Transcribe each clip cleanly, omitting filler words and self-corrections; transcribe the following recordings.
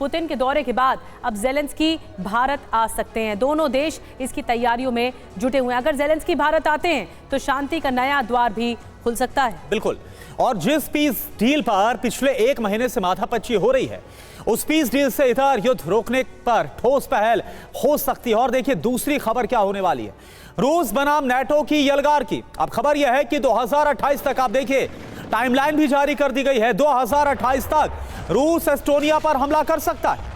Putin के दौरे के बाद अब ज़ेलेंस्की भारत आ सकते हैं। दोनों देश इसकी तैयारियों में जुटे हुए हैं। अगर ज़ेलेंस्की भारत आते हैं तो शांति का नया द्वार भी खुल सकता है। बिल्कुल। और जिस पीस डील पर पिछले 1 महीने से माथापच्ची हो रही है, उस पीस डील से इधर युद्ध रोकने पर ठोस पहल हो सकती है। और देखिए दूसरी खबर क्या होने वाली है, रूस बनाम नाटो की यलगार की। अब खबर यह है कि 2028 तक, आप देखिए टाइमलाइन भी जारी कर दी गई है, 2028 तक रूस एस्टोनिया पर हमला कर सकता है।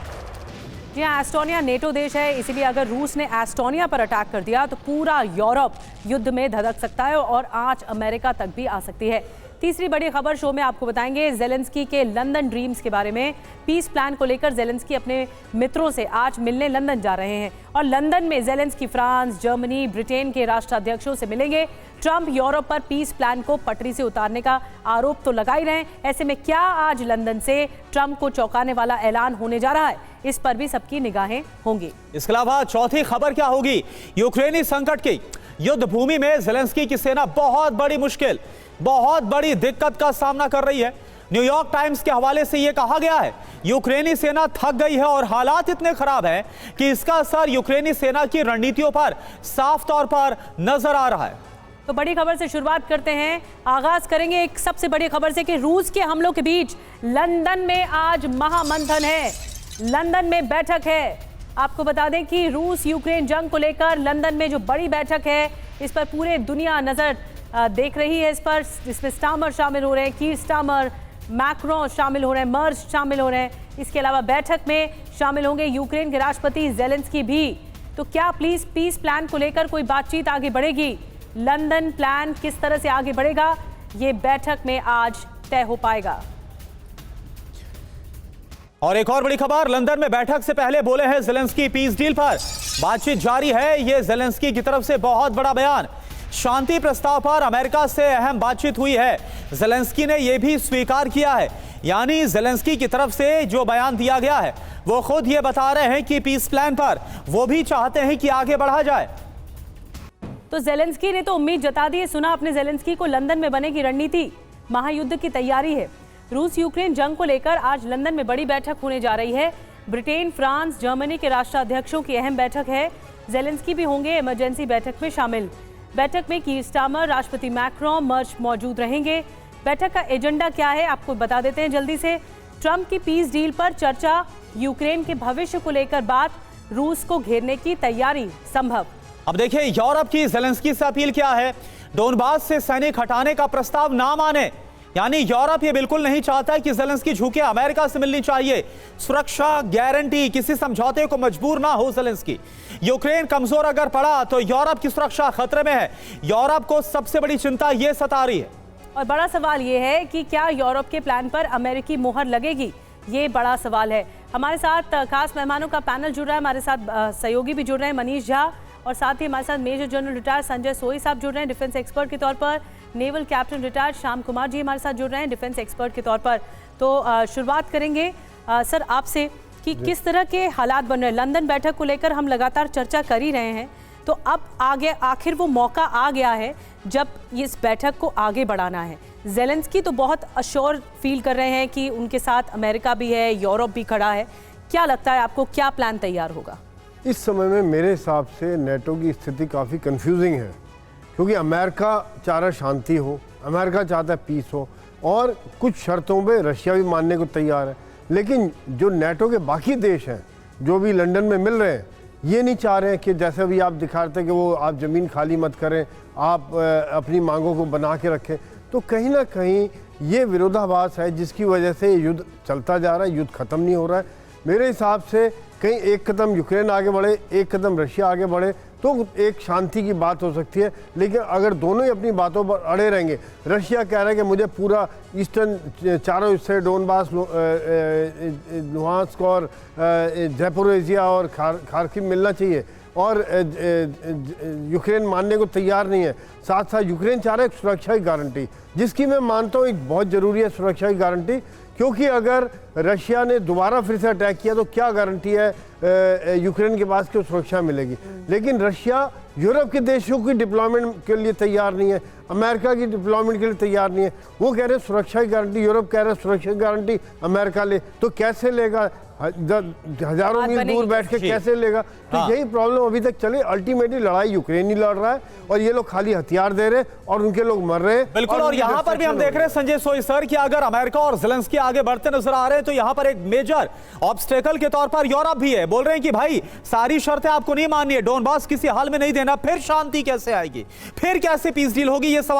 जी हाँ, एस्टोनिया नेटो देश है, इसीलिए अगर रूस ने एस्टोनिया पर अटैक कर दिया तो पूरा यूरोप युद्ध में धधक सकता है और आंच अमेरिका तक भी आ सकती है। तीसरी बड़ी खबर शो में आपको बताएंगे ज़ेलेंस्की के लंदन ड्रीम्स के बारे में। पीस प्लान को लेकर ज़ेलेंस्की अपने मित्रों से आज मिलने लंदन जा रहे हैं और लंदन में ज़ेलेंस्की फ्रांस, जर्मनी, ब्रिटेन के राष्ट्राध्यक्षों से मिलेंगे। ट्रंप यूरोप पर पीस प्लान को पटरी से उतारने का आरोप तो लगा ही रहे हैं। ऐसे में क्या आज लंदन से ट्रंप को चौंकाने वाला ऐलान होने जा रहा है, इस पर भी सबकी निगाहें होंगी। इसके अलावा चौथी खबर क्या होगी, यूक्रेनी संकट की युद्ध भूमि में ज़ेलेंस्की की सेना बहुत बड़ी मुश्किल, बहुत बड़ी दिक्कत का सामना कर रही है। न्यूयॉर्क टाइम्स के हवाले से यह कहा गया है, यूक्रेनी सेना थक गई है और हालात इतने खराब हैं कि इसका असर यूक्रेनी सेना की रणनीतियों पर साफ तौर पर नजर आ रहा है। तो बड़ी खबर से शुरुआत करते हैं। आगाज करेंगे एक सबसे बड़ी खबर से कि रूस के हमलों के बीच लंदन में आज महामंथन है, लंदन में बैठक है। आपको बता दें कि रूस यूक्रेन जंग को लेकर लंदन में जो बड़ी बैठक है, इस पर पूरे दुनिया नजर देख रही है। इस पर इसमें स्टामर शामिल हो रहे हैं, कीर स्टामर, मैक्रोन शामिल हो रहे हैं, मर्ज शामिल हो रहे हैं। इसके अलावा बैठक में शामिल होंगे यूक्रेन के राष्ट्रपति ज़ेलेंस्की भी। तो क्या प्लीज पीस प्लान को लेकर कोई बातचीत आगे बढ़ेगी? लंदन प्लान किस तरह से आगे बढ़ेगा, ये बैठक में आज तय हो पाएगा। और एक और बड़ी खबर, लंदन में बैठक से पहले बोले हैं ज़ेलेंस्की पीस डील पर बातचीत जारी है। यह ज़ेलेंस्की की तरफ से बहुत बड़ा बयान। शांति प्रस्ताव पर अमेरिका से अहम बातचीत हुई है, ज़ेलेंस्की ने यह भी स्वीकार किया है। यानी ज़ेलेंस्की की तरफ से जो बयान दिया गया है, वो खुद ये बता रहे हैं कि पीस प्लान पर वो भी चाहते हैं कि आगे बढ़ा जाए। तो ज़ेलेंस्की ने तो उम्मीद जता दी है। सुना आपने ज़ेलेंस्की को, लंदन में बनेगी रणनीति, महायुद्ध की तैयारी है। रूस यूक्रेन जंग को लेकर आज लंदन में बड़ी बैठक होने जा रही है। ब्रिटेन, फ्रांस, जर्मनी के राष्ट्राध्यक्षों की अहम बैठक है। ज़ेलेंस्की भी होंगे इमरजेंसी बैठक में शामिल। बैठक में कीर स्टामर, राष्ट्रपति मैक्रोन, मर्ज मौजूद रहेंगे। बैठक का एजेंडा क्या है आपको बता देते हैं जल्दी से। ट्रंप की पीस डील पर चर्चा, यूक्रेन के भविष्य को लेकर बात, रूस को घेरने की तैयारी संभव। अब देखिए यूरोप की ज़ेलेंस्की से अपील क्या है, डोनबास से सैनिक हटाने का प्रस्ताव ना माने। यानी यूरोप ये बिल्कुल नहीं चाहता है कि ज़ेलेंस्की झुके, अमेरिका से मिलनी चाहिए सुरक्षा गारंटी, किसी समझौते को मजबूर ना हो ज़ेलेंस्की। यूक्रेन कमजोर अगर पड़ा तो यूरोप की सुरक्षा खतरे में है। यूरोप को सबसे बड़ी चिंता ये सता रही है। और बड़ा सवाल ये है कि क्या यूरोप के प्लान पर अमेरिकी मोहर लगेगी, ये बड़ा सवाल है। हमारे साथ खास मेहमानों का पैनल जुड़ रहा है, हमारे साथ सहयोगी भी जुड़ रहे हैं, मनीष झा, और साथ ही हमारे साथ मेजर जनरल रिटायर्ड संजय सोई साहब जुड़ रहे हैं डिफेंस एक्सपर्ट के तौर पर। Naval captain retired Shyam Kumar ji हमारे साथ जुड़ रहे हैं डिफेंस एक्सपर्ट के तौर पर। तो शुरुआत करेंगे सर आपसे कि किस तरह के हालात बन रहे हैं। लंदन बैठक को लेकर हम लगातार चर्चा कर ही रहे हैं, तो अब आगे आखिर वो मौका आ गया है जब इस बैठक को आगे बढ़ाना है। ज़ेलेंस्की तो बहुत अश्योर फील कर रहे हैं कि उनके साथ अमेरिका भी है, यूरोप भी खड़ा है। क्या लगता है आपको, क्या प्लान तैयार होगा? इस समय में मेरे हिसाब से नेटो की स्थिति काफ़ी कंफ्यूजिंग है, क्योंकि अमेरिका चाह रहा शांति हो, अमेरिका चाहता है पीस हो, और कुछ शर्तों पे रशिया भी मानने को तैयार है। लेकिन जो नेटो के बाकी देश हैं जो भी लंदन में मिल रहे हैं, ये नहीं चाह रहे हैं कि जैसे अभी आप दिखा रहे थे कि वो आप ज़मीन खाली मत करें, आप अपनी मांगों को बना के रखें। तो कहीं ना कहीं ये विरोधाभास है जिसकी वजह से युद्ध चलता जा रहा है, युद्ध ख़त्म नहीं हो रहा है। मेरे हिसाब से कहीं एक कदम यूक्रेन आगे बढ़े, एक कदम रशिया आगे बढ़े तो एक शांति की बात हो सकती है। लेकिन अगर दोनों ही अपनी बातों पर अड़े रहेंगे, रशिया कह रहा है कि मुझे पूरा ईस्टर्न चारों हिस्से डोनबास, लुहांस्क और ज़ैपोरिज़िया और खार्किव मिलना चाहिए, और यूक्रेन मानने को तैयार नहीं है। साथ साथ यूक्रेन चाह रहा है सुरक्षा की गारंटी, जिसकी मैं मानता हूँ एक बहुत ज़रूरी है सुरक्षा की गारंटी, क्योंकि अगर रशिया ने दोबारा फिर से अटैक किया तो क्या गारंटी है यूक्रेन के पास कि सुरक्षा मिलेगी। लेकिन रशिया यूरोप के देशों की डिप्लॉयमेंट के लिए तैयार नहीं है, अमेरिका की डिप्लॉयमेंट के लिए तैयार नहीं है। वो कह रहे हैं सुरक्षा की गारंटी, यूरोप कह रहे हैं सुरक्षा की गारंटी अमेरिका ले, तो कैसे लेगा? हजारों बात मील बनेगी दूर बैठ के जी। कैसे लेगा? तो हाँ। यही प्रॉब्लम अभी तक चले। अल्टीमेटली लड़ाई यूक्रेन ही लड़ रहा है और ये लोग खाली हथियार दे रहे हैं और उनके लोग मर रहे हैं। बिल्कुल, और उनकी यहां पर भी हम देख रहे हैं संजय सोई सर कि अगर अमेरिका और ज़ेलेंस्की आगे बढ़ते नजर आ रहे हैं तो यहां पर एक मेजर ऑब्स्टेकल के तौर पर यूरोप भी है। बोल रहे हैं कि भाई सारी शर्तें आपको नहीं माननी है, डोनबास किसी हाल में नहीं देना, फिर शांति कैसे आएगी, फिर कैसे पीस डील होगी, ये सवाल